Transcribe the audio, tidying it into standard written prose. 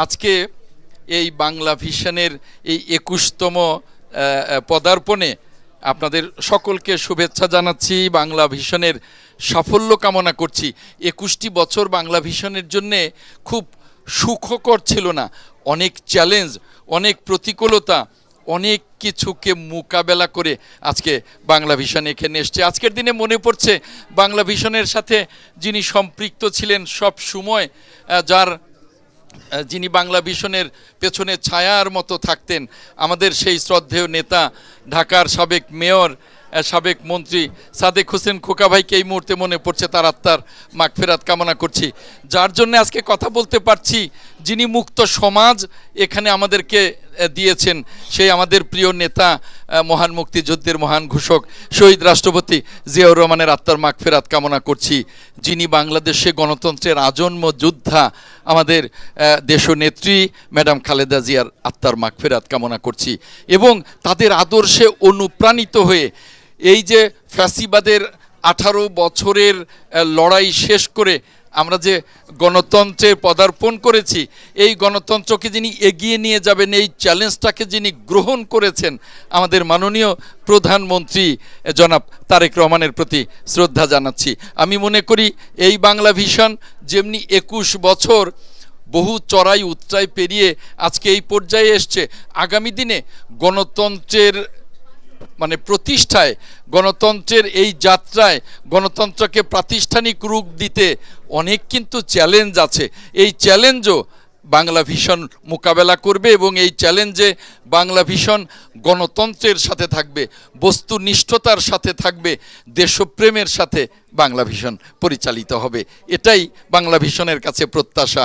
আজকে এই বাংলা ভিশনের এই ২১তম পদার্পণে আপনাদের সকলকে শুভেচ্ছা জানাচ্ছি। বাংলা ভিশনের সাফল্য কামনা করছি। ২১টি বছর বাংলা ভিশনের জন্যে খুব সুখকর ছিল না, অনেক চ্যালেঞ্জ, অনেক প্রতিকূলতা, অনেক কিছুকে মোকাবেলা করে আজকে বাংলা ভিশন এখানে এসছে। আজকের দিনে মনে পড়ছে বাংলা ভিশনের সাথে যিনি সম্পৃক্ত ছিলেন সব সময়, যিনি বাংলা ভিশনের পেছনে ছায়ার মতো থাকতেন, আমাদের সেই শ্রদ্ধেয় নেতা, ঢাকার সাবেক মেয়র, সাবেক মন্ত্রী সাদেক হোসেন খোকা ভাইকে এই মুহূর্তে মনে পড়ছে। তার আত্মার মাগফিরাত কামনা করছি। যার জন্য আজকে কথা বলতে পারছি, যিনি মুক্ত সমাজ এখানে আমাদেরকে দিয়েছেন, সেই আমাদের প্রিয় নেতা, মহান মুক্তিযুদ্ধের মহান ঘোষক শহীদ রাষ্ট্রপতি জিয়াউর রহমানের আত্মার মাগফিরাত কামনা করছি। যিনি বাংলাদেশে গণতন্ত্রের আজন্ম যোদ্ধা, আমাদের দেশনেত্রী ম্যাডাম খালেদা জিয়ার আত্মার মাগফিরাত কামনা করছি। এবং তাদের আদর্শে অনুপ্রাণিত হয়ে এই যে ফ্যাসিবাদের 18 বছরের লড়াই শেষ করে আমরা যে গণতন্ত্রে পদার্পণ করেছি, এই গণতন্ত্রকে যিনি এগিয়ে নিয়ে যাবেন, এই চ্যালেঞ্জটাকে যিনি গ্রহণ করেছেন, আমাদের মাননীয় প্রধানমন্ত্রী জনাব তারেক রহমানের প্রতি শ্রদ্ধা জানাচ্ছি। আমি মনে করি এই বাংলা ভিশন যেমনি 21 বছর বহু চড়াই উতরাই পেরিয়ে আজকে এই পর্যায়ে এসছে, আগামী দিনে গণতন্ত্রের প্রতিষ্ঠায়, গণতন্ত্রের এই যাত্রায়, গণতন্ত্রকে প্রাতিষ্ঠানিক রূপ দিতে অনেক কিন্তু চ্যালেঞ্জ আছে। এই চ্যালেঞ্জও বাংলা ভিশন মোকাবেলা করবে এবং এই চ্যালেঞ্জে বাংলা ভিশন গণতন্ত্রের সাথে থাকবে, বস্তুনিষ্ঠতার সাথে থাকবে, দেশপ্রেমের সাথে বাংলা ভিশন পরিচালিত হবে। এটাই বাংলা ভিশনের কাছে প্রত্যাশা।